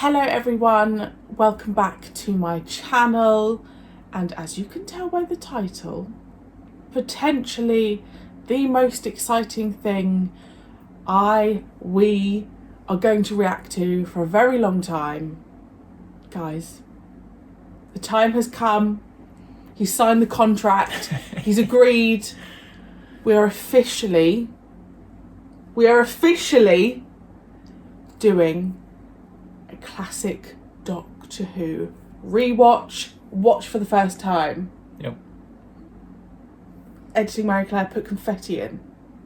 Hello everyone, welcome back to my channel, and as you can tell by the title, potentially the most exciting thing we are going to react to for a very long time. Guys, the time has come. He's signed the contract, he's agreed. We are officially doing a classic Doctor Who rewatch, watch for the first time. Yep. Editing Marie-Clare put confetti in.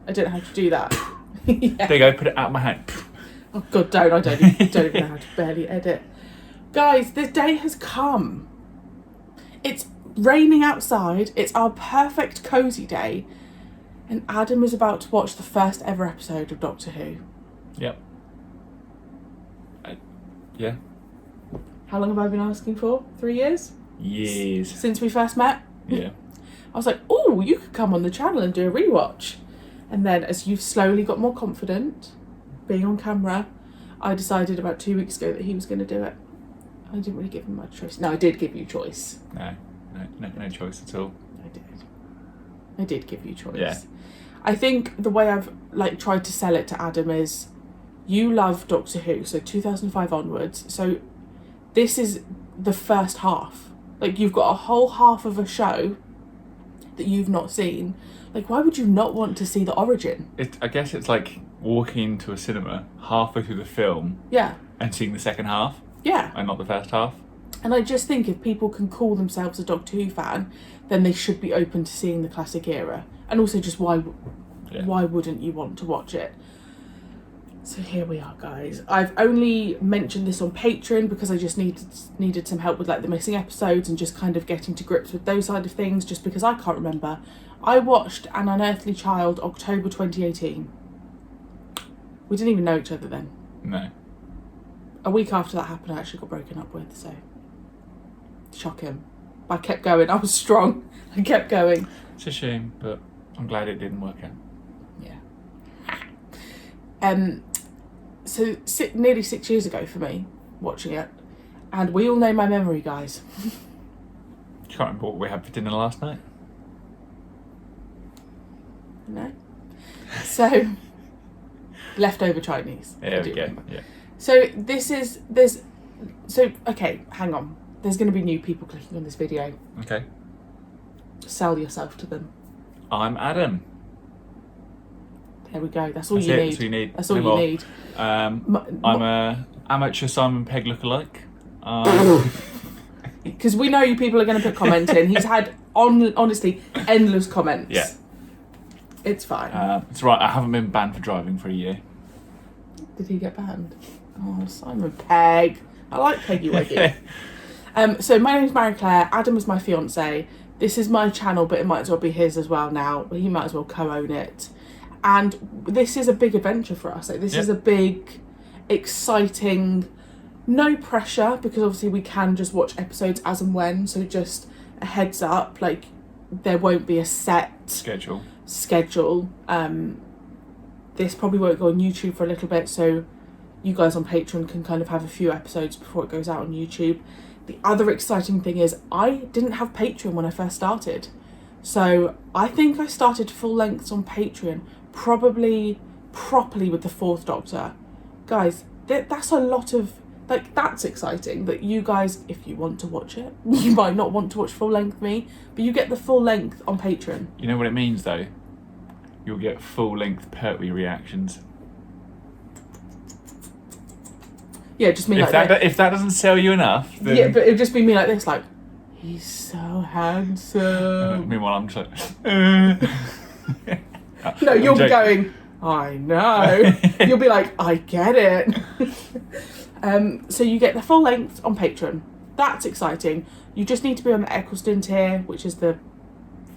I don't know how to do that. Yeah. There you go, put it out of my hand. Oh God, don't even know how to barely edit. Guys, the day has come. It's raining outside, it's our perfect cozy day, and Adam is about to watch the first ever episode of Doctor Who. Yep. Yeah. How long have I been asking for? 3 years? Years. Since we first met? Yeah. I was like, oh, you could come on the channel and do a rewatch. And then as you've slowly got more confident, being on camera, I decided about 2 weeks ago that he was going to do it. I didn't really give him much choice. No, I did give you choice. No choice at all. I did give you choice. Yeah. I think the way I've tried to sell it to Adam is, you love Doctor Who, so 2005 onwards. So this is the first half. You've got a whole half of a show that you've not seen. Why would you not want to see the origin? I guess it's like walking into a cinema halfway through the film. Yeah. And seeing the second half. Yeah. And not the first half. And I just think if people can call themselves a Doctor Who fan, then they should be open to seeing the classic era. And also just why wouldn't you want to watch it? So here we are, guys. I've only mentioned this on Patreon because I just needed some help with the missing episodes and just kind of getting to grips with those side of things, just because I can't remember. I watched An Unearthly Child October 2018. We didn't even know each other then. No. A week after that happened, I actually got broken up with, so shock him. But I kept going. I was strong. I kept going. It's a shame, but I'm glad it didn't work out. Yeah. So nearly 6 years ago for me, watching it, and we all know my memory, guys. You can't remember what we had for dinner last night? No. So, leftover Chinese. There we go. Yeah. So okay, hang on. There's going to be new people clicking on this video. Okay. Sell yourself to them. I'm Adam. There we go. That's all you need. That's all you need. I'm a amateur Simon Pegg lookalike. Because we know you people are going to put comments in. He's had honestly endless comments. Yeah. It's fine. It's right. I haven't been banned for driving for a year. Did he get banned? Oh, Simon Pegg. I like Peggy Weggy. So my name's Marie-Clare. Adam is my fiance. This is my channel, but it might as well be his as well now. He might as well co-own it. And this is a big adventure for us. This is a big, exciting, no pressure, because obviously we can just watch episodes as and when. So just a heads up, there won't be a set schedule. This probably won't go on YouTube for a little bit, so you guys on Patreon can kind of have a few episodes before it goes out on YouTube. The other exciting thing is I didn't have Patreon when I first started. So I think I started full lengths on Patreon probably properly with the Fourth Doctor. Guys, that's a lot of, that's exciting that you guys, if you want to watch it, you might not want to watch full length me, but you get the full length on Patreon. You know what it means though? You'll get full length Pertwee reactions. Yeah, just me if that doesn't sell you enough, then... Yeah, but it'd just be me like this, he's so handsome. Meanwhile, I'm just No, you'll be going, I know. You'll be like, I get it. So you get the full length on Patreon. That's exciting. You just need to be on the Eccleston tier, which is the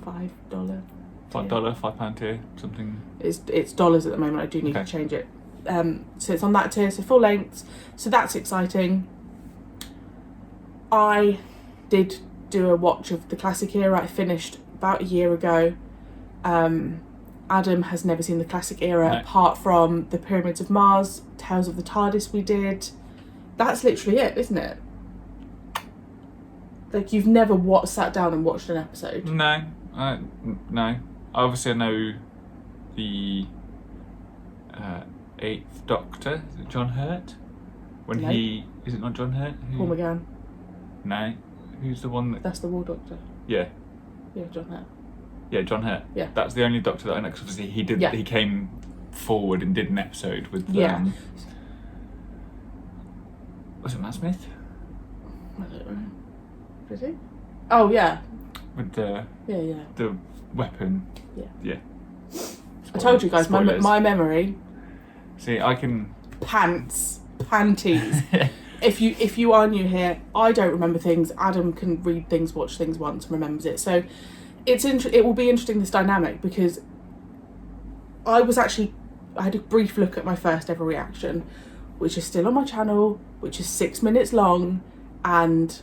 $5. £5 tier, something. It's dollars at the moment. I do need to change it. So it's on that tier, so full length. So that's exciting. I did do a watch of the classic era. I finished about a year ago. Adam has never seen the classic era apart from the Pyramids of Mars, Tales of the TARDIS we did. That's literally it, isn't it? Like, you've never sat down and watched an episode? No. No. Obviously, I know the 8th Doctor, is it John Hurt? When No. Is it not John Hurt? Paul McGann. No. Who's the one that... That's the War Doctor. Yeah. Yeah, John Hurt. Yeah, John Hurt. Yeah. That's the only Doctor that I know, because obviously he came forward and did an episode with... was it Matt Smith? I don't know. Did he? Oh, yeah. With the... Yeah. The weapon. Yeah. I told you guys, my memory... See, I can... Panties. If you are new here, I don't remember things. Adam can read things, watch things once, and remembers it. So it will be interesting, this dynamic, because I had a brief look at my first ever reaction, which is still on my channel, which is 6 minutes long, and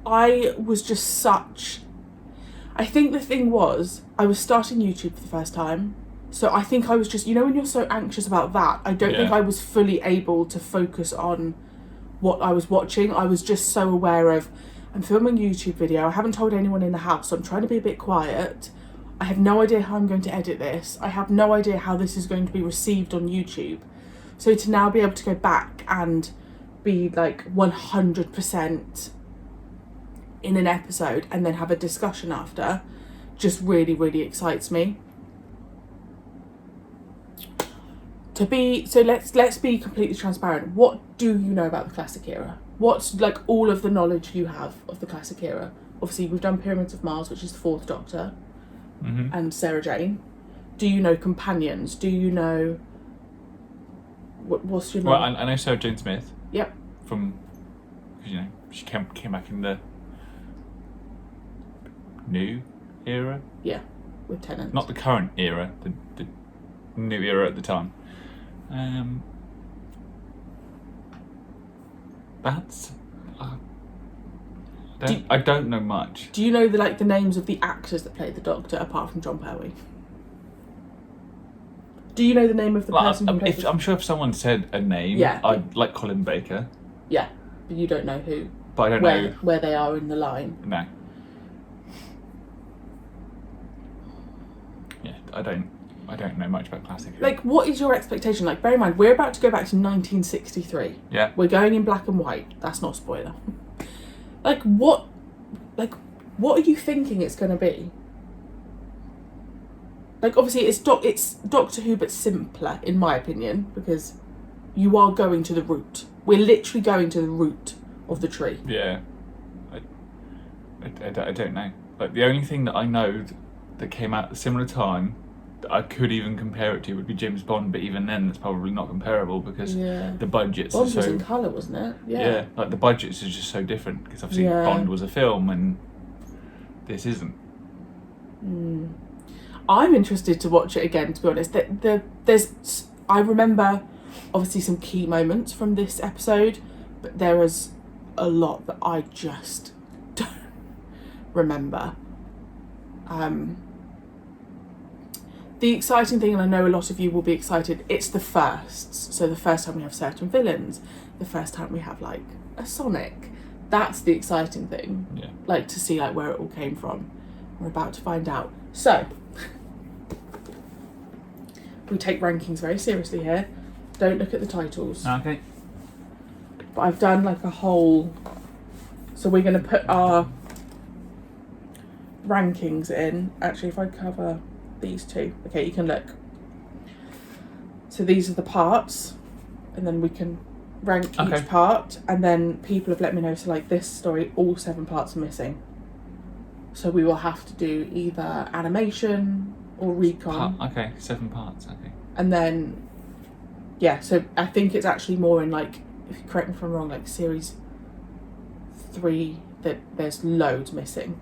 I was just I think the thing was, I was starting YouTube for the first time. So I think I was just, when you're so anxious about that, I don't think I was fully able to focus on what I was watching. I was just so aware of, I'm filming a YouTube video, I haven't told anyone in the house, so I'm trying to be a bit quiet. I have no idea how I'm going to edit this. I have no idea how this is going to be received on YouTube. So to now be able to go back and be like 100% in an episode and then have a discussion after just really, really excites me. Let's be completely transparent. What do you know about the classic era? What's like all of the knowledge you have of the classic era? Obviously, we've done Pyramids of Mars, which is the 4th Doctor, and Sarah Jane. Do you know companions? Do you know what's your name? Well, I know Sarah Jane Smith. Yep. From, she came back in the new era. Yeah, with Tennant. Not the current era, the new era at the time. That's... I don't know much. Do you know the names of the actors that played the Doctor apart from John Pertwee? Do you know the name of the person who played I'm sure if someone said a name, I'd like Colin Baker. Yeah, but you don't know who. But I don't know where they are in the line. No. Yeah, I don't know much about classic. Like, what is your expectation? Like, bear in mind, we're about to go back to 1963. Yeah. We're going in black and white. That's not a spoiler. What are you thinking it's going to be? Like, obviously, it's Doctor Who, but simpler, in my opinion, because you are going to the root. We're literally going to the root of the tree. Yeah. I don't know. Like, the only thing that I know that came out at a similar time that I could even compare it to would be James Bond, but even then that's probably not comparable because the budgets Bond are so... was in colour, wasn't it? Yeah, like the budgets are just so different because obviously Bond was a film and this isn't. I'm interested to watch it again, to be honest. I remember obviously some key moments from this episode, but there is a lot that I just don't remember. The exciting thing, and I know a lot of you will be excited, it's the firsts. So the first time we have certain villains, the first time we have like a Sonic. That's the exciting thing. Yeah. Like to see like where it all came from. We're about to find out. So we take rankings very seriously here. Don't look at the titles. Okay. But I've done like a whole... So we're going to put our rankings in. Actually, if I cover these two. Okay, you can look. So these are the parts. And then we can rank each part. And then people have let me know, so like this story, all 7 parts are missing. So we will have to do either animation or recon. Okay, 7 parts, okay. And then, yeah, so I think it's actually more in like, if you correct me if I'm wrong, like series 3, that there's loads missing.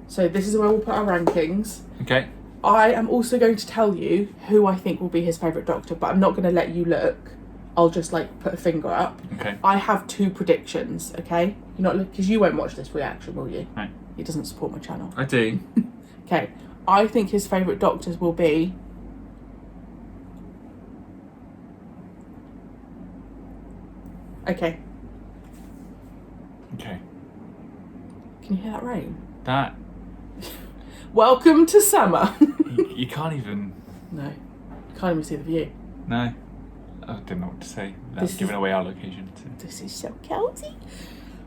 So this is where we'll put our rankings. Okay. I am also going to tell you who I think will be his favourite Doctor, but I'm not going to let you look. I'll just like put a finger up. Okay. I have 2 predictions, okay? You're not because you won't watch this reaction, will you? No. He doesn't support my channel. I do. Okay. I think his favourite Doctors will be... Okay. Okay. Can you hear that rain? That Welcome to summer. you can't even. No. You can't even see the view. No. I don't know what to say without This giving is- away our location. So. This is so cozy.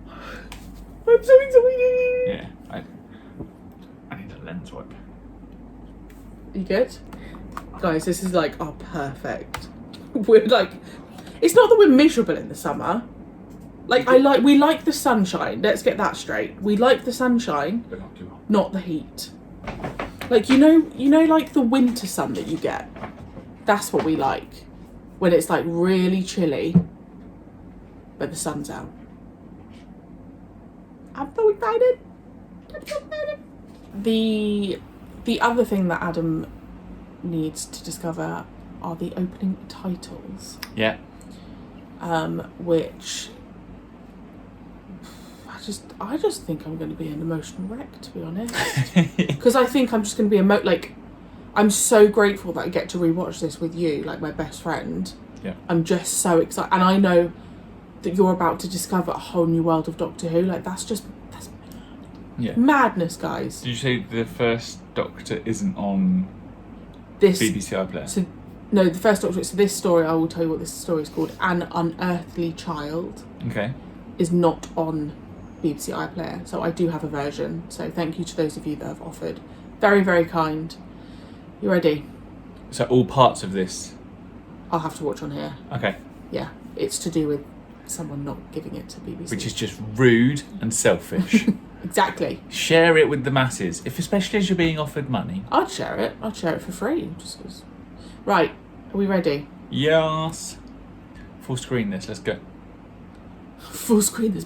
I'm so excited. Yeah. I need a lens wipe. You good? Guys, this is like our perfect. We're like, it's not that we're miserable in the summer. Like we like the sunshine. Let's get that straight. We like the sunshine, But not too hot. not the heat. Like you know, like the winter sun that you get. That's what we like. When it's like really chilly, but the sun's out. I'm so excited. I'm so excited. The other thing that Adam needs to discover are the opening titles. Yeah. Which I just think I'm going to be an emotional wreck, to be honest. Because I think I'm just going to be I'm so grateful that I get to rewatch this with you, like my best friend. Yeah. I'm just so excited, and I know that you're about to discover a whole new world of Doctor Who. Like that's Yeah. madness, guys. Did you say the first Doctor isn't on This BBC iPlayer? So, no, the first Doctor. So this story, I will tell you what this story is called. An Unearthly Child Okay. is not on BBC iPlayer. So I do have a version. So thank you to those of you that have offered. Very, very kind. You ready? So all parts of this. I'll have to watch on here. Okay. Yeah, it's to do with someone not giving it to BBC. Which is just rude and selfish. Exactly. Share it with the masses, especially as you're being offered money. I'd share it. I'd share it for free. Just 'cause. Right, are we ready? Yes. Full screen this. Let's go. Full screen this.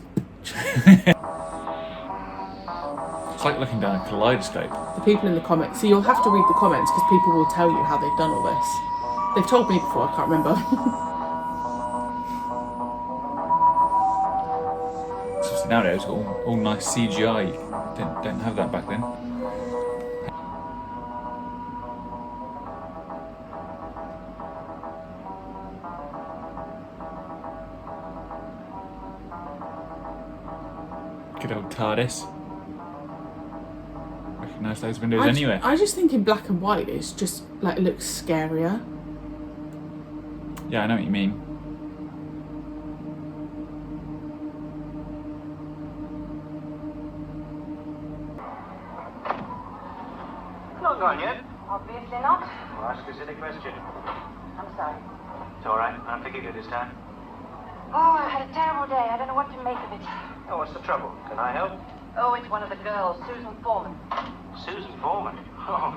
It's like looking down a kaleidoscope. The people in the comments. So you'll have to read the comments because people will tell you how they've done all this. They've told me before. I can't remember. So nowadays, all nice CGI. Didn't have that back then. Good old TARDIS. Recognise those windows anyway. I just think in black and white it's just like it looks scarier. Yeah, I know what you mean. Not gone yet? Obviously not. Well, ask a silly question. I'm sorry. It's all right. I'll forgive you this time. Oh, I had a terrible day. I don't know what to make of it. Oh, what's the trouble? Can I help? Oh, it's one of the girls, Susan Foreman. Susan Foreman. Oh,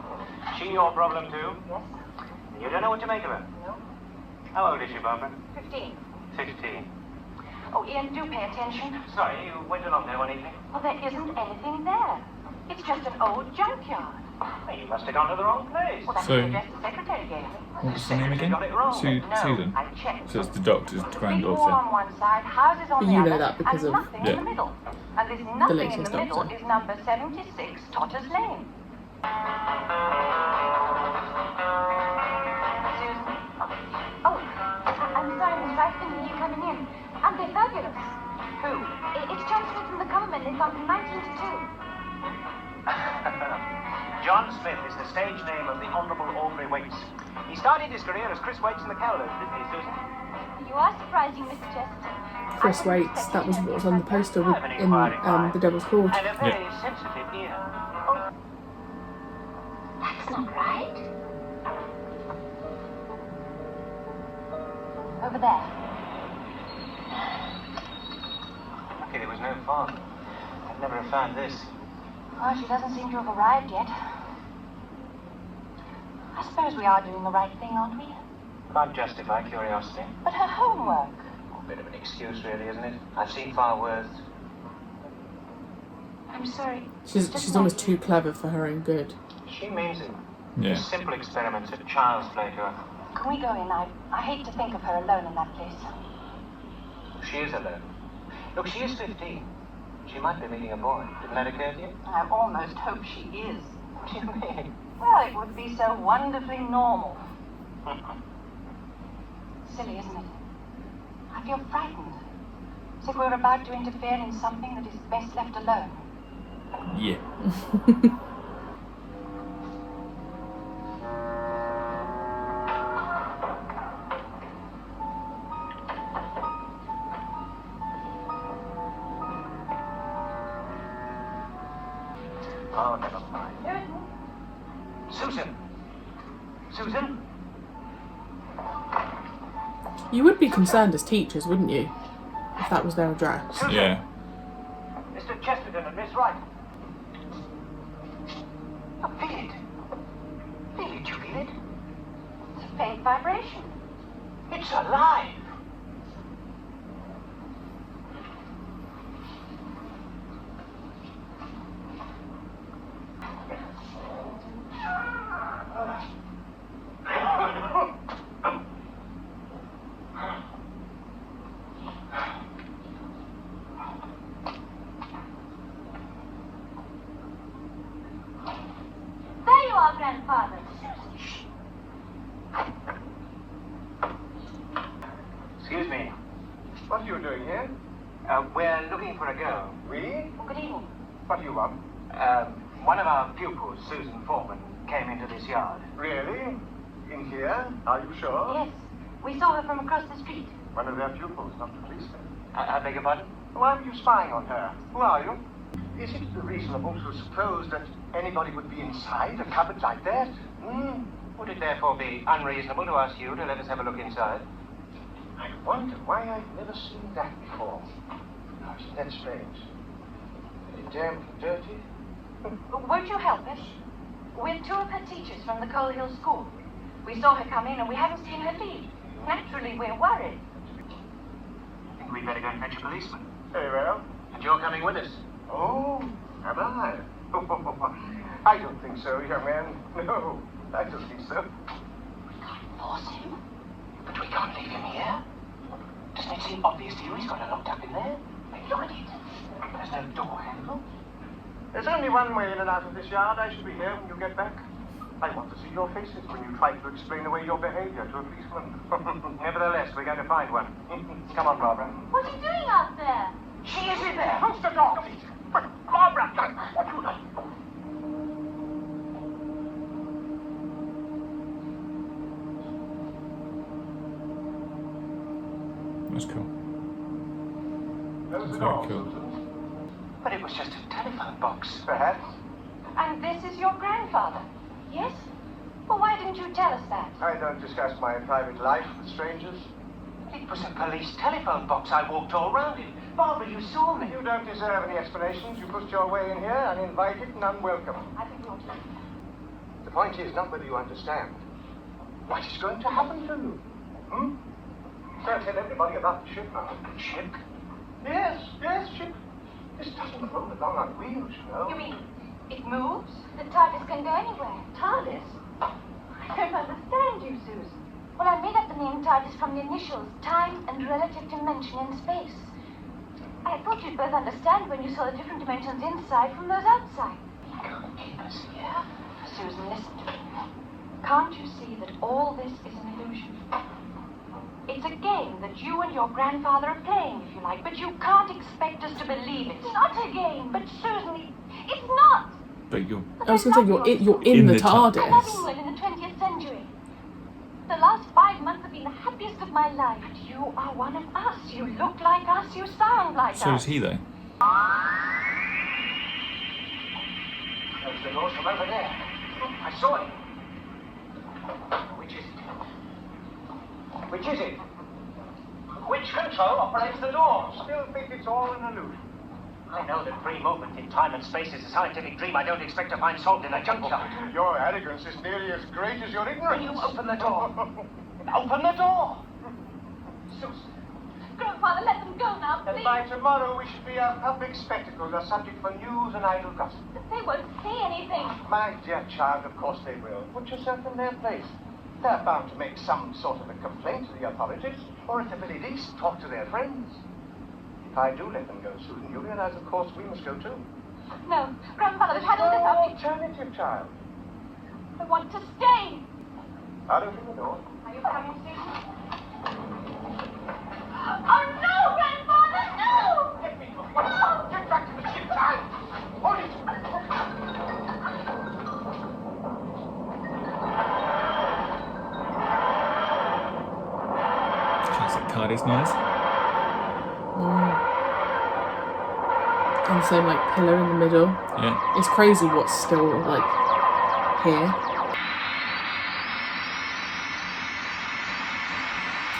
she your problem too? Yes? And you don't know what to make of her? No? How old is she, Barbara? 15. 16. Oh, Ian, do pay attention. Sorry, you went along there one evening? Well, there isn't anything there. It's just an old junkyard. Well, you must have gone to the wrong place. Well, that's So- the address the secretary gave me. What's the name again? Got it wrong. No, Susan. I checked. So it's the Doctor's Big wall granddaughter. on one side, houses on But the you other, know that because and of- nothing Yeah. in the middle. And this nothing in latest the middle Doctor. is number 76 Totters Lane. Susan? Oh, I'm sorry, Miss Rice, didn't hear you coming in. And they're fabulous. Who? It's John Smith and the Common. They've gone from 19 to 2. John Smith is the stage name of the Honourable Aubrey Waits. He started his career as Chris Waits in the Calendars, didn't he, Susan? You are surprising, Mr. Chesterton. Chris Waits. That was what was on the poster in The Devil's Cord. And a very sensitive ear. Oh. That's not right. Over there. Lucky there was no fog. I'd never have found this. Oh, she doesn't seem to have arrived yet. I suppose we are doing the right thing, aren't we? Can't justify curiosity. But her homework. A bit of an excuse, really, isn't it? I've seen far worse. I'm sorry. She's almost too clever for her own good. She means it. Yeah. These simple experiments are child's play to her. Can we go in? I hate to think of her alone in that place. She is alone. Look, she is 15. She might be meeting a boy. Didn't that occur to you? I almost hope she is. What do you mean? Well, it would be so wonderfully normal. Silly, isn't it? I feel frightened. As if we were about to interfere in something that is best left alone. Yeah. Oh, never mind. Susan! Susan? You would be concerned as teachers, wouldn't you? If that was their address. Susan! Yeah. Mr. Chesterton and Miss Wright. Oh, feel it. Feel it, you feel it? It's a faint vibration. It's alive! There you are, Grandfather. Excuse me. What are you doing here? We're looking for a girl. We? Oh, good evening. What do you want? One of our pupils, Susan Foreman, came into this yard. Really? In here? Are you sure? Yes, we saw her from across the street. One of their pupils, not the policeman. I beg your pardon? Why are you spying on her? Who are you? Is it reasonable to suppose that anybody would be inside a cupboard like that? Would it therefore be unreasonable to ask you to let us have a look inside? I wonder why I've never seen that before. Oh, isn't that strange? Damp and dirty? Won't you help us? We're two of her teachers from the Coal Hill School. We saw her come in and we haven't seen her leave. Naturally, we're worried. I think we'd better go and fetch a policeman. Very well. And you're coming with us. Oh, am I? I don't think so, young man. No, I don't think so. Force him? But we can't leave him here. Doesn't it seem obvious to you he's got her locked up in there? Look at it. There's no door handle. There's only one way in and out of this yard. I shall be here when you get back. I want to see your faces when you try to explain away your behavior to a policeman. Nevertheless, we're going to find one. Come on, Barbara. What are you doing out there? She is in there. Close the door, please. Barbara, what do you like? That's cool. Close the That's door. very cool. But it was just a telephone box. Perhaps. And this is your grandfather? Yes? Well, why didn't you tell us that? I don't discuss my private life with strangers. It was a police telephone box. I walked all round it. Barbara, you saw me. You don't deserve any explanations. You pushed your way in here, uninvited and unwelcome. I think we ought to leave. The point is not whether you understand. What is going to happen to you? Don't tell everybody about the ship now. Ship? Yes, ship. This doesn't roll along on wheels, you know. You mean it moves? The TARDIS can go anywhere. TARDIS? I don't understand you, Susan. Well, I made up the name TARDIS from the initials, time and relative dimension in space. I thought you'd both understand when you saw the different dimensions inside from those outside. He can't keep us here. Susan, listen to me. Can't you see that all this is an illusion? It's a game that you and your grandfather are playing, if you like, but you can't expect us to believe it. It's not a game. But Susan, it's not. But you're I was going to say, you're in the I love TARDIS. England in the 20th century. The last 5 months have been the happiest of my life. You are one of us. You look like us. You sound like so us. is he though. There's the doors from over there. I saw it. Which is it? Which is it? Which control operates the doors? Still think it's all an illusion. I know that free movement in time and space is a scientific dream I don't expect to find solved in a junkyard. Your arrogance is nearly as great as your ignorance. Will you open the door? Open the door! Susan. Grandfather, let them go now, And please. by tomorrow we should be a public spectacle, a subject for news and idle gossip. They won't say anything. My dear child, of course they will. Put yourself in their place. They're bound to make some sort of a complaint to the authorities, or at the very least, talk to their friends. If I do let them go, Susan, you realize, of course, we must go too. No, Grandfather, we've had all No this up. alternative, child. I want to stay. I'll open the door. Are you coming, Susan? Oh, no, Grandfather, no! TARDIS noise. And same like pillar in the middle. Yeah. It's crazy what's still like here.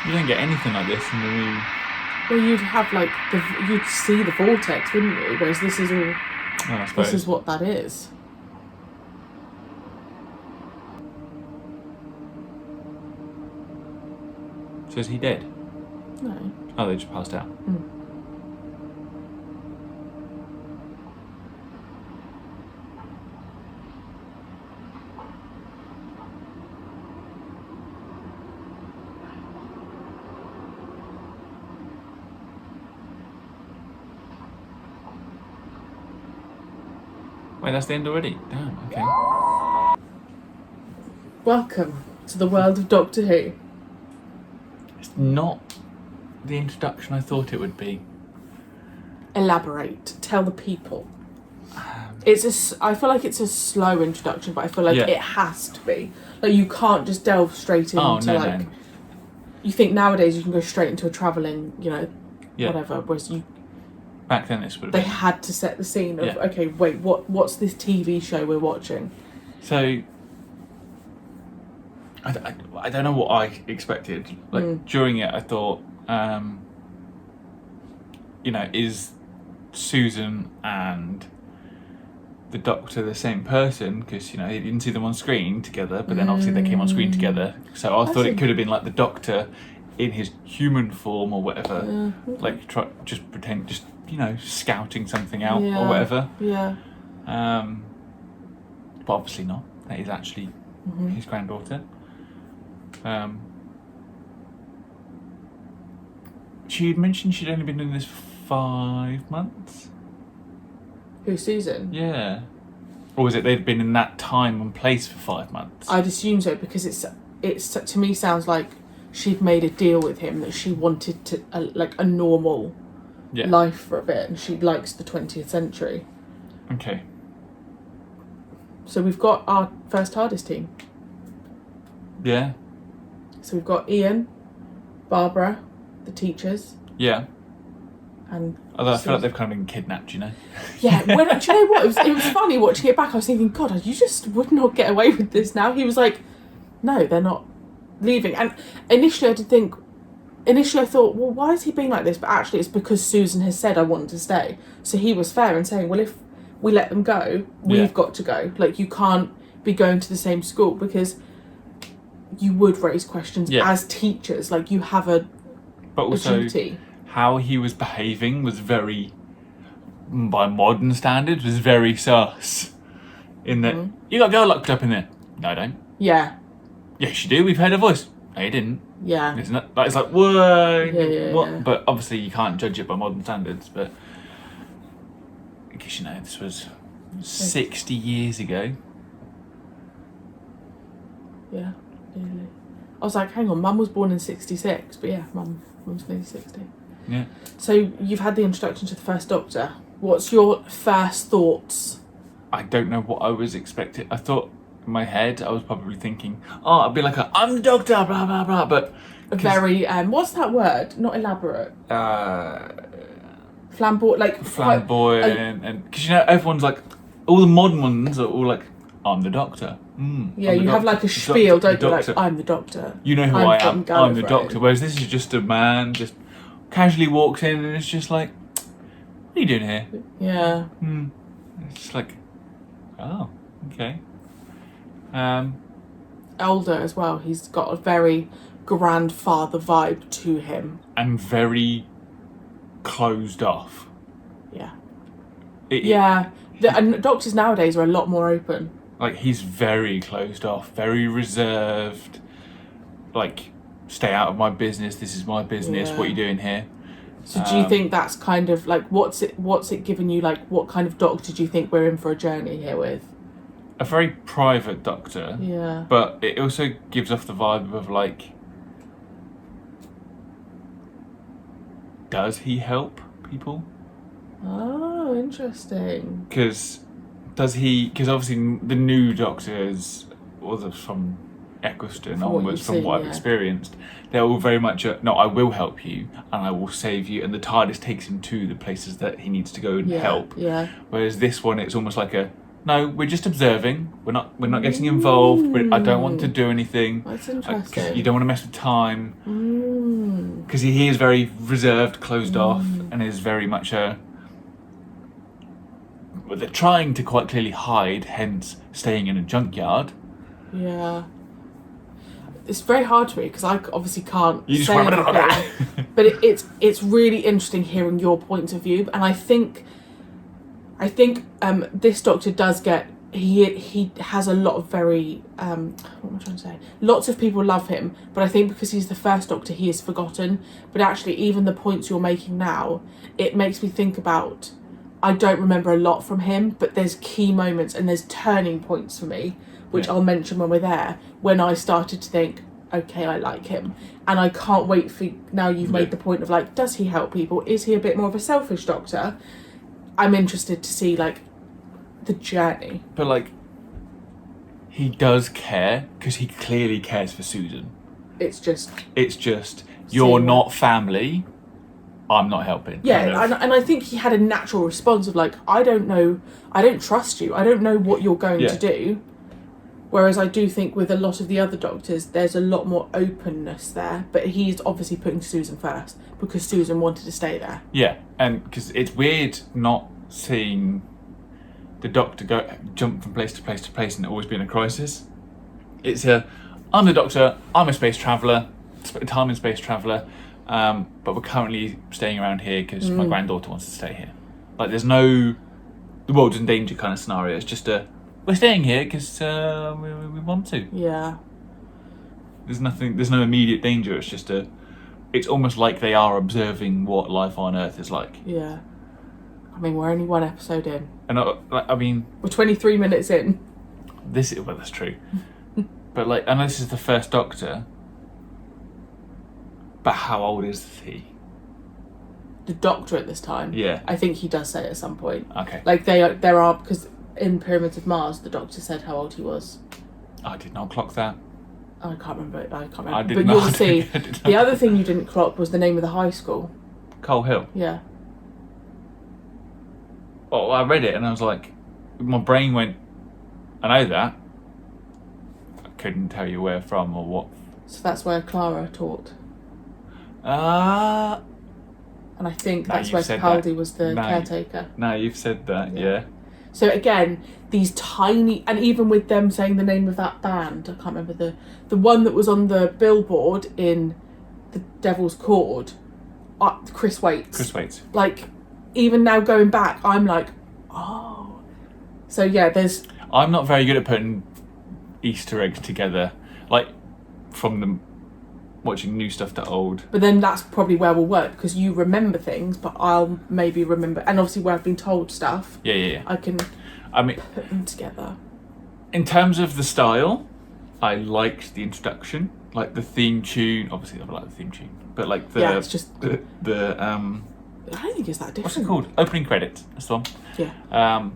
You don't get anything like this in the new. Well, you'd have like you'd see the vortex, wouldn't you? Whereas this is all. Oh, I suppose. This is what that is. So is he dead? No. Oh, they just passed out. Wait, that's the end already? Damn, okay. Welcome to the world of Doctor Who. It's not the introduction I thought it would be. Elaborate. Tell the people. I feel like it's a slow introduction, but I feel like it has to be. Like, you can't just delve straight into No. You think nowadays you can go straight into a travelling, whatever, whereas Back then this would have they been. had to set the scene of, okay, wait, what's this TV show we're watching? So, I don't know what I expected. Like, during it I thought, is Susan and the Doctor the same person? Because, you didn't see them on screen together, but then obviously they came on screen together. So I thought it could have been like the Doctor in his human form or whatever. Like, just pretend, scouting something out or whatever. Yeah. But obviously not. That is actually his granddaughter. She had mentioned she'd only been doing this for 5 months. Who, Susan? Yeah. Or was it they'd been in that time and place for 5 months? I'd assume so, because it's to me sounds like she'd made a deal with him that she wanted to a normal life for a bit, and she likes the 20th century. Okay. So we've got our first TARDIS team. Yeah. So we've got Ian, Barbara, the teachers, Yeah. and Although I feel like they've kind of been kidnapped, Yeah, do you know what? It was funny watching it back. I was thinking, God, you just would not get away with this now. He was like, no, they're not leaving. And initially I thought, well, why is he being like this? But actually it's because Susan has said I want to stay. So he was fair in saying, well, if we let them go, we've got to go. Like, you can't be going to the same school, because you would raise questions as teachers. Like, you have a duty. How he was behaving was very, by modern standards, was very sus. In that, you got a girl locked up in there. No, I don't. Yeah. Yes, you do. We've heard her voice. No, you didn't. Yeah. Isn't it? Like, it's like, whoa. What? Yeah. But obviously you can't judge it by modern standards. But because this was 60 years ago. Yeah. Really. I was like, hang on, Mum was born in 66, but yeah, Mum's nearly 60. Yeah. So you've had the introduction to the first Doctor. What's your first thoughts? I don't know what I was expecting. I thought in my head I was probably thinking, I'd be like I'm the Doctor, blah blah blah. But very what's that word? Not elaborate. Flamboyant, and because everyone's like, all the modern ones are all like, I'm the Doctor. Yeah, you have like a spiel, don't you? Like, I'm the Doctor. You know who I am. I'm the Doctor. Whereas this is just a man just casually walks in and it's just like, what are you doing here? Yeah. It's just like, oh, okay. Older as well. He's got a very grandfather vibe to him. And very closed off. Yeah. And doctors nowadays are a lot more open. Like, he's very closed off, very reserved. Like, stay out of my business. This is my business. What are you doing here? So do you think that's kind of like, what's it given you? Like, what kind of Doctor do you think we're in for a journey here with? A very private Doctor. Yeah. But it also gives off the vibe of like, does he help people? Oh, interesting. Because obviously the new Doctors, or from Eccleston From what onwards, you've from seen, what I've yeah. experienced, they're all very much no, I will help you and I will save you, and the TARDIS takes him to the places that he needs to go and help. Yeah. Whereas this one, it's almost like no, we're just observing. We're not getting involved. I don't want to do anything. That's 'Cause interesting. you don't want to mess with time. Because he is very reserved, closed off, and is very much well, they're trying to quite clearly hide, hence staying in a junkyard. Yeah. It's very hard to read because I obviously can't You just say went, anything. But it's really interesting hearing your point of view, and I think this Doctor does get he has a lot of very what am I trying to say? Lots of people love him, but I think because he's the first Doctor, he is forgotten. But actually, even the points you're making now, it makes me think about. I don't remember a lot from him, but there's key moments and there's turning points for me, which I'll mention when we're there, when I started to think, okay, I like him. And I can't wait for, now you've made the point of like, does he help people? Is he a bit more of a selfish Doctor? I'm interested to see like the journey. But like, he does care, because he clearly cares for Susan. It's just you're not family, I'm not helping. yeah, kind of. and I think he had a natural response of like, I don't know, I don't trust you, I don't know what you're going to do. Whereas I do think with a lot of the other Doctors, there's a lot more openness there, but he's obviously putting Susan first because Susan wanted to stay there. Yeah, and because it's weird not seeing the Doctor jump from place to place to place and it always be in a crisis. I'm the Doctor, I'm a space traveller, time and space traveller, but we're currently staying around here because my granddaughter wants to stay here. Like, there's no the world's in danger kind of scenario. It's just we're staying here because we want to. Yeah. There's no immediate danger. It's just it's almost like they are observing what life on Earth is like. Yeah. I mean, we're only one episode in. And I mean, we're 23 minutes in. Well, that's true. But like, I know this is the first Doctor. But how old is he? The Doctor at this time. Yeah. I think he does say at some point. Okay. Like there are because in Pyramids of Mars, the Doctor said how old he was. I did not clock that. I can't remember. I did but not. you'll see. The other thing you didn't clock was the name of the high school. Coal Hill. Yeah. Well, I read it and I was like, my brain went, I know that. I couldn't tell you where from or what. So that's where Clara taught. Ah. And I think Now that's you've where said Capaldi that. was the caretaker. Now you've said that, yeah. So again, these tiny, and even with them saying the name of that band, I can't remember the one that was on the billboard in the Devil's Cord, Chris Waits. Like, even now going back, I'm like, oh. So yeah, I'm not very good at putting Easter eggs together, like from them watching new stuff to old. But then that's probably where we'll work, because you remember things, but I'll maybe remember, and obviously where I've been told stuff. Yeah. I can put them together. In terms of the style, I liked the introduction, like the theme tune. Obviously, I like the theme tune, but like it's just the I don't think it's that different. what's it called? Opening credits. That's the one. Yeah.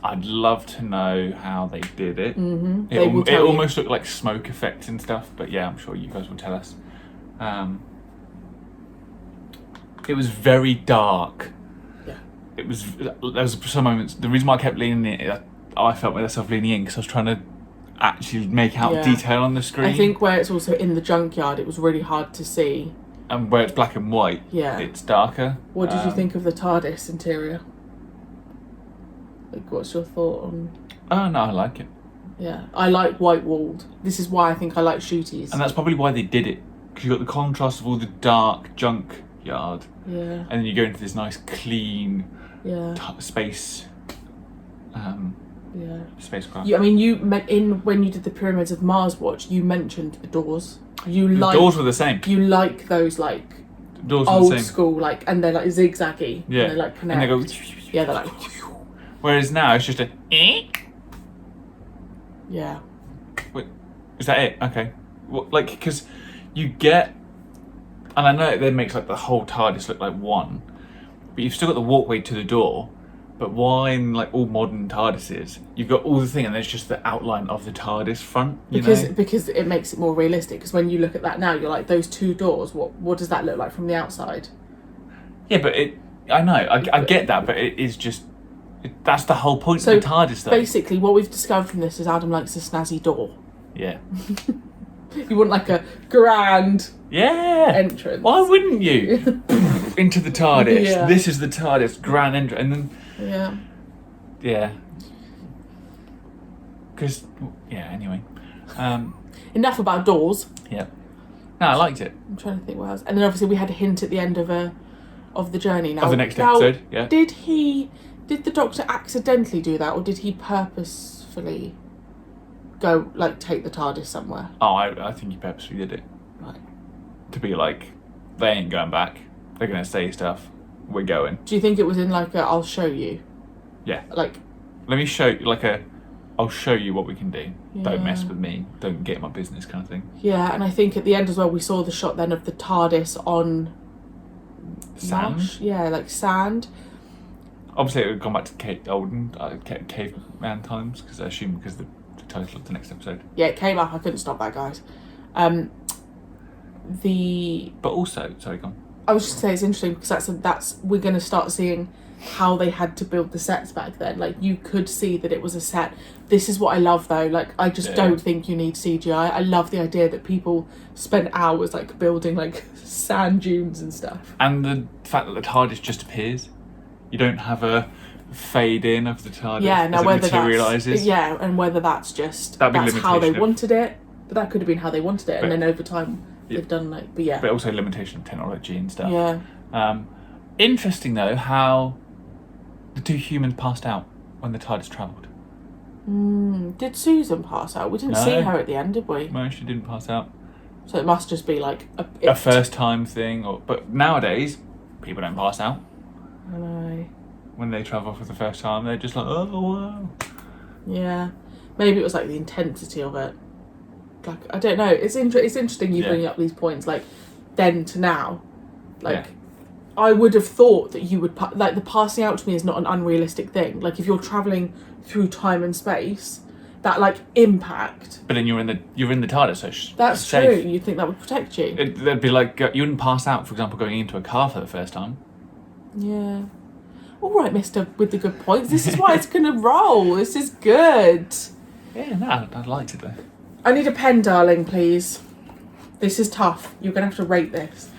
I'd love to know how they did it. Mm-hmm. It almost looked like smoke effects and stuff, but yeah, I'm sure you guys will tell us. It was very dark. Yeah. There was some moments. The reason why I kept leaning in, I felt myself leaning in because I was trying to actually make out detail on the screen. I think where it's also in the junkyard, it was really hard to see. And where it's black and white, it's darker. What did you think of the TARDIS interior? Like, what's your thought on? Oh no, I like it. Yeah, I like white walled. This is why I think I like shooties. And that's probably why they did it, because you got the contrast of all the dark junkyard, and then you go into this nice clean space. Spacecraft. I mean, you when you did the Pyramids of Mars watch, you mentioned the doors. The doors were the same. You like those like doors old were the same. school, like, and they're like zigzaggy. Yeah. And they like connect. And they go. Yeah, they're like. Whereas now it's just a. Yeah. Wait, is that it? Okay. Well, like, because you get, and I know it then makes like the whole TARDIS look like one, but you've still got the walkway to the door, But why in like all modern TARDISes, you've got all the thing and there's just the outline of the TARDIS front, because it makes it more realistic. Because when you look at that now, you're like, those two doors. What does that look like from the outside? Yeah, but I know, I get that, but it is just that's the whole point of the TARDIS, though. Basically, what we've discovered from this is Adam likes a snazzy door. Yeah. You want like a grand entrance. Why wouldn't you? Into the TARDIS. Yeah. This is the TARDIS grand entrance, and then. Yeah. Because anyway. Enough about doors. Yeah. No, I liked it. I'm trying to think what else. And then obviously we had a hint at the end of the journey. Now, of the next episode, yeah. Did the Doctor accidentally do that, or did he purposefully go take the TARDIS somewhere? Oh, I think he purposely did it. Right. To be like, they ain't going back. They're gonna say stuff. We're going. Do you think it was in I'll show you? Yeah. Let me show you I'll show you what we can do. Yeah. Don't mess with me. Don't get in my business, kind of thing. Yeah, and I think at the end as well we saw the shot then of the TARDIS on sand. Marsh? Yeah, sand. Obviously, it would gone back to caveman times because I assume because the title of the next episode. Yeah, it came up. I couldn't stop that, guys. But also, sorry, go on. I was just saying it's interesting because that's we're going to start seeing how they had to build the sets back then. You could see that it was a set. This is what I love though. I just don't think you need CGI. I love the idea that people spend hours building sand dunes and stuff. And the fact that the TARDIS just appears. You don't have a fade in of the TARDIS. Yeah, now whether materializes. And whether that's just that's how they wanted it. But that could have been how they wanted it, and then over time they've done But also limitation of technology and stuff. Yeah. Interesting though how the two humans passed out when the TARDIS travelled. Did Susan pass out? We didn't see her at the end, did we? No, she didn't pass out. So it must just be a first time thing, but nowadays people don't pass out. I know. When they travel for the first time, they're just oh wow. Yeah, maybe it was the intensity of it. I don't know. It's interesting you bringing up these points then to now. I would have thought that you would the passing out to me is not an unrealistic thing. If you're traveling through time and space, that impact. But then you're in the TARDIS, so that's safe. True. You'd think that would protect you. That'd be you wouldn't pass out, for example, going into a car for the first time. Yeah. All right, Mister, with the good points. This is why it's gonna roll. This is good. Yeah, no, I liked it though. I need a pen, darling, please. This is tough. You're gonna have to rate this.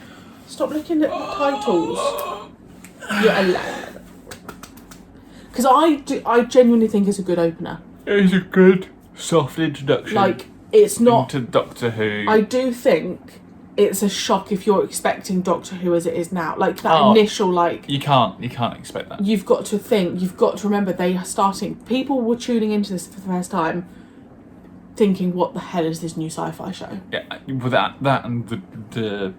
Stop looking at the titles. You're allowed. Because I genuinely think it's a good opener. It's a good soft introduction. It's not into Doctor Who. I do think it's a shock if you're expecting Doctor Who as it is now. Initial You can't expect that. You've got to remember they are starting. People were tuning into this for the first time, thinking, "What the hell is this new sci-fi show?" Yeah, with that and the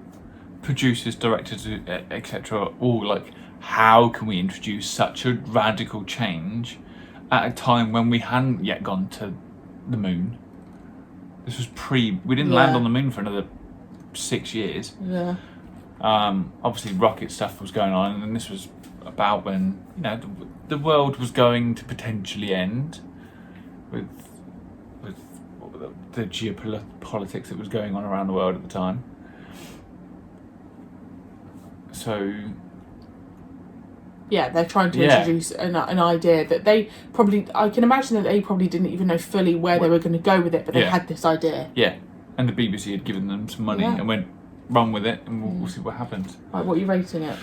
producers, directors, etc. All how can we introduce such a radical change at a time when we hadn't yet gone to the moon? This was we didn't land on the moon for another 6 years. Yeah. Obviously rocket stuff was going on, and this was about when the world was going to potentially end with the geopolitics that was going on around the world at the time. So yeah, they're trying to introduce an idea that I can imagine that they probably didn't even know fully where they were going to go with it, but they had this idea. Yeah, and the BBC had given them some money and went, run with it, and we'll see what happens. Right, what are you rating it?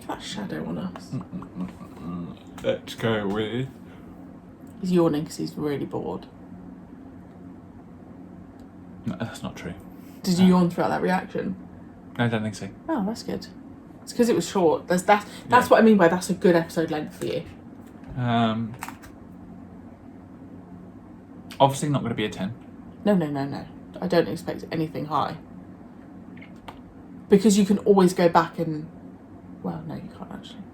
That shadow on us. Let's go with... He's yawning because he's really bored. No, that's not true. Did you yawn throughout that reaction? No, I don't think so. Oh, that's good. It's because it was short. That's what I mean by that's a good episode length for you. Obviously not going to be a 10. No. I don't expect anything high. Because you can always go back and... Well, no, you can't actually.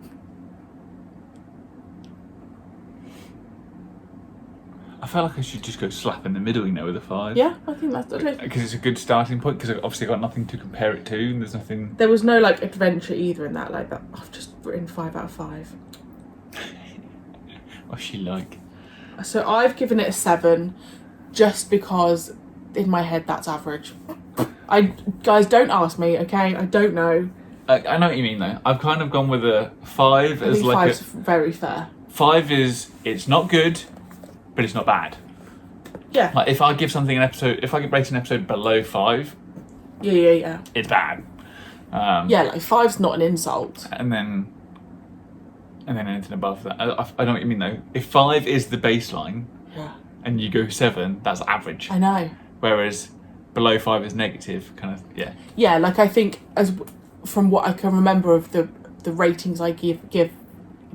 felt like I should just go slap in the middle, with a 5. Yeah, I think that's okay. Because it's a good starting point, because I've obviously got nothing to compare it to, and there's nothing... There was no, adventure either in that, that. I've just written 5 out of 5. What's she like? So I've given it a 7, just because in my head that's average. Guys, don't ask me, okay? I don't know. I know what you mean, though. I've kind of gone with a 5 I as think like 5's very fair. 5 is, it's not good, but it's not bad. Yeah. Like, if I give something if I rate an episode below 5, Yeah. it's bad. Yeah, 5's not an insult. And then anything above that. I know what you mean, though. If 5 is the baseline, Yeah. and you go 7, that's average. I know. Whereas below 5 is negative, kind of, yeah. Yeah, I think from what I can remember of the ratings I gave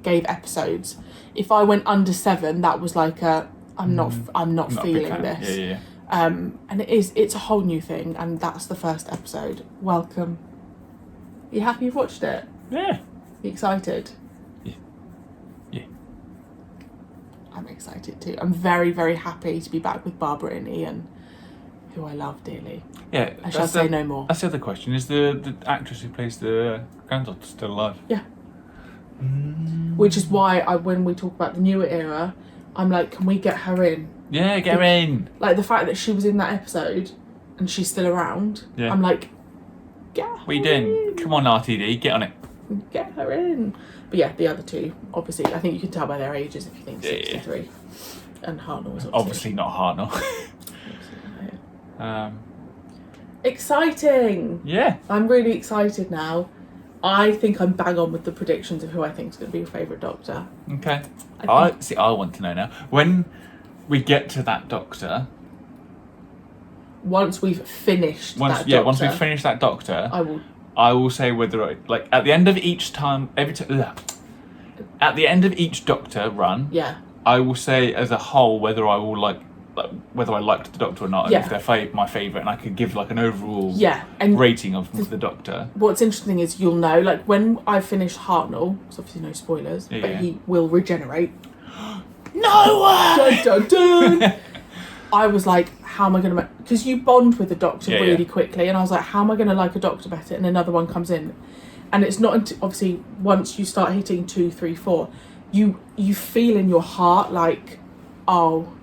episodes, if I went under 7, that was I'm not Not a big feeling fan. this. Yeah. And it's a whole new thing, and that's the first episode. Welcome. You happy you've watched it? Yeah. You excited? Yeah. I'm excited too. I'm very, very happy to be back with Barbara and Ian, who I love dearly. Yeah. I shall say no more. That's the other question. Is the actress who plays the granddaughter still alive? Yeah. Which is why when we talk about the newer era, I'm like, can we get her in? Yeah, get her in. The fact that she was in that episode and she's still around, Yeah. I'm like, get her What are you doing? in. Come on, RTD, get on it. Get her in. But yeah, the other two, obviously, I think you can tell by their ages if you think Yeah. 63. And Hartnell was Obviously not Hartnell. Exciting! Yeah. I'm really excited now. I think I'm bang on with the predictions of who I think is going to be your favourite Doctor. Okay. I I want to know now. When we get to that Doctor, once we've finished that Doctor, once we finish that Doctor, I will I will say whether at the end of each time, at the end of each Doctor run, Yeah. I will say as a whole whether I will whether I liked the Doctor or not, and Yeah. if they're my favourite, and I could give an overall and rating of the Doctor. what's interesting is you'll know, when I finish Hartnell, it's obviously no spoilers, but Yeah. he will regenerate. No way! Dun, dun, dun. I was like, how am I going to... Because you bond with the Doctor really quickly, and I was like, how am I going to like a Doctor better? And another one comes in. And it's not until, obviously, once you start hitting 2, 3, 4, you feel in your heart oh,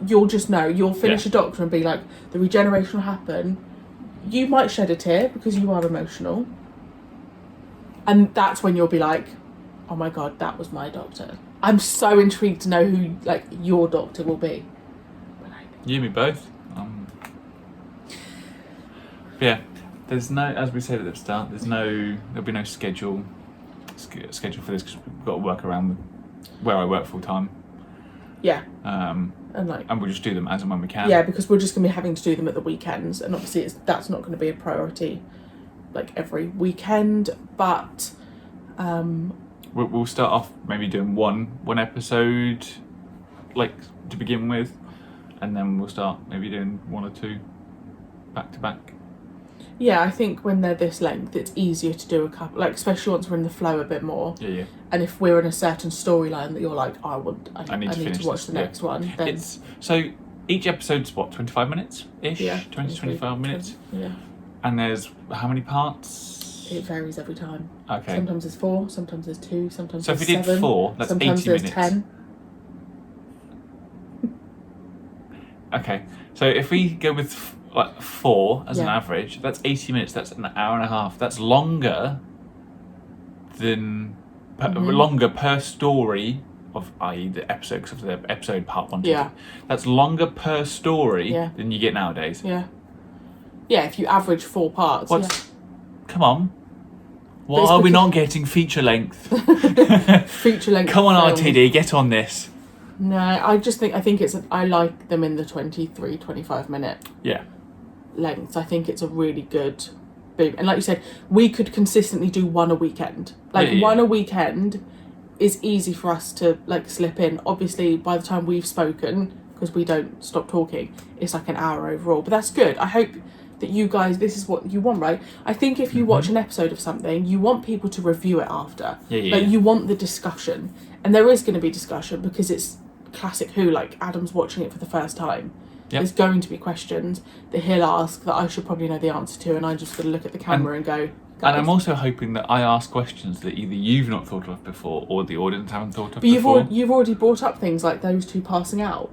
you'll just know. You'll finish a Doctor and be like, the regeneration will happen. You might shed a tear because you are emotional. And that's when you'll be like, oh my God, that was my Doctor. I'm so intrigued to know who, your Doctor will be. You and me both. Yeah, there's no, as we said at the start, there'll be no schedule for this because we've got to work around where I work full time. Yeah. And we'll just do them as and when we can. Yeah, because we're just going to be having to do them at the weekends, and obviously that's not going to be a priority every weekend, but we'll start off maybe doing one episode to begin with, and then we'll start maybe doing 1 or 2 back to back. Yeah, I think when they're this length, it's easier to do a couple, especially once we're in the flow a bit more. Yeah. And if we're in a certain storyline that you're like, I need to watch the next one, then... So each episode's 25 minutes ish? Yeah. 20 to 25 minutes? Yeah. And there's how many parts? It varies every time. Okay. Sometimes there's 4, sometimes there's 2, sometimes so there's 7. So if we did 4, that's 80 minutes. Sometimes there's 10. Okay. So if we go with 4 as an average, that's 80 minutes. That's an hour and a half. That's longer than longer per story of, i.e. the episode, because of the episode part 1. Yeah. That's longer per story than you get nowadays. Yeah. Yeah, if you average 4 parts. Come on. Why are we not getting feature length? Feature length. Come on, films. RTD, get on this. No, I think I like them in the 23, 25 minute lengths. I think it's a really good boom. And like you said, we could consistently do 1 a weekend. 1 a weekend is easy for us to slip in. Obviously, by the time we've spoken, because we don't stop talking, it's an hour overall. But that's good. I hope that you guys, this is what you want, right? I think if you watch an episode of something, you want people to review it after. You want the discussion. And there is going to be discussion because it's classic Who, like Adam's watching it for the first time. Yep. There's going to be questions that he'll ask that I should probably know the answer to, and I'm just going to look at the camera and go. And I'm also hoping that I ask questions that either you've not thought of before or the audience haven't thought of But before. you've already brought up things like those two passing out.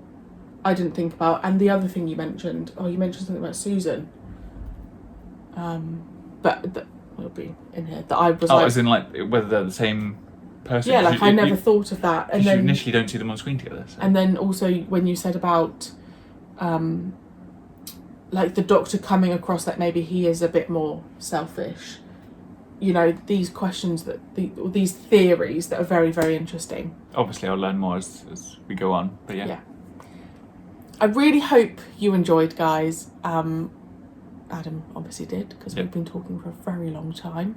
I didn't think about, and the other thing you mentioned. Oh, you mentioned something about Susan. But that will be in here. That I was like, as in like whether they're the same person. yeah, like I never thought of that. And then you initially don't see them on screen together. So. And then also when you said about, like the Doctor coming across that maybe he is a bit more selfish. You know, these questions these theories that are very, very interesting. Obviously, I'll learn more as we go on. But yeah. I really hope you enjoyed, guys. Adam obviously did, because we've been talking for a very long time.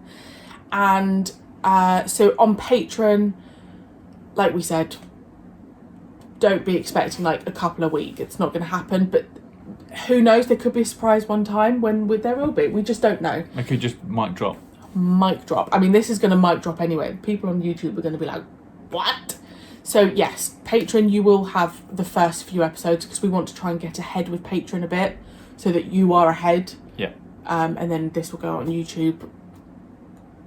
And so on Patreon, like we said, don't be expecting like a couple of weeks. It's not going to happen. But who knows? There could be a surprise one time when there will be. We just don't know. I could just mic drop. Mic drop. I mean, this is going to mic drop anyway. People on YouTube are going to be like, what? So yes, Patreon, you will have the first few episodes because we want to try and get ahead with Patreon a bit so that you are ahead. Yeah. And then this will go on YouTube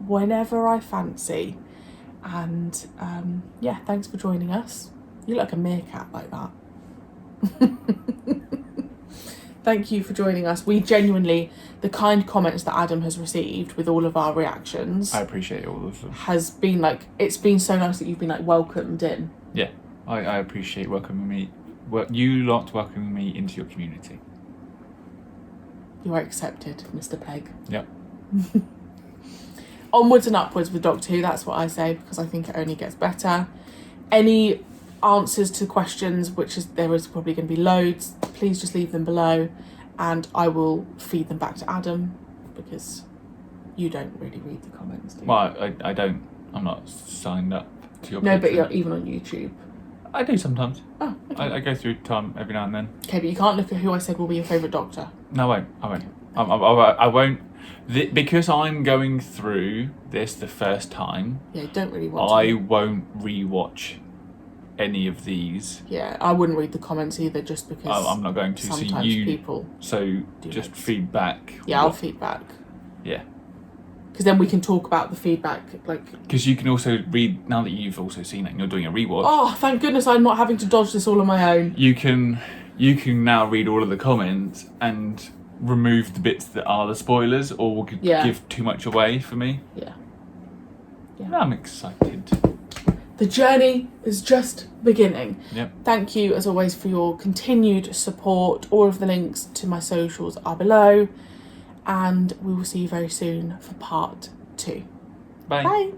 whenever I fancy. And yeah, thanks for joining us. You look like a meerkat like that. Thank you for joining us. We genuinely, the kind comments that Adam has received with all of our reactions, I appreciate all of them. has been like, it's been so nice that you've been like welcomed in. Yeah, I appreciate welcoming me. You lot welcoming me into your community. You are accepted, Mr. Pegg. Yep. Onwards and upwards with Doctor Who, that's what I say, because I think it only gets better. Any answers to questions, there is probably going to be loads, please just leave them below and I will feed them back to Adam, because you don't really read the comments, do you? Well, I don't. I'm not signed up to your No, Patreon. but you're even on YouTube. I do sometimes. Oh, okay. I go through time every now and then. Okay, but you can't look at who I said will be your favourite Doctor. No, I won't. I won't. Because I'm going through this the first time, Yeah, you don't really want I to. won't rewatch any of these. Yeah, I wouldn't read the comments either, just because I'm not going to. So sometimes people So just like feedback. Yeah, I'll feedback. Yeah. Because then we can talk about the feedback, like... Because you can also read, now that you've also seen it and you're doing a rewatch. Oh, thank goodness I'm not having to dodge this all on my own. You can now read all of the comments and remove the bits that are the spoilers or will give too much away for me. Yeah. I'm excited. The journey is just beginning. Yep. Thank you, as always, for your continued support. All of the links to my socials are below. And we will see you very soon for part 2. Bye. Bye.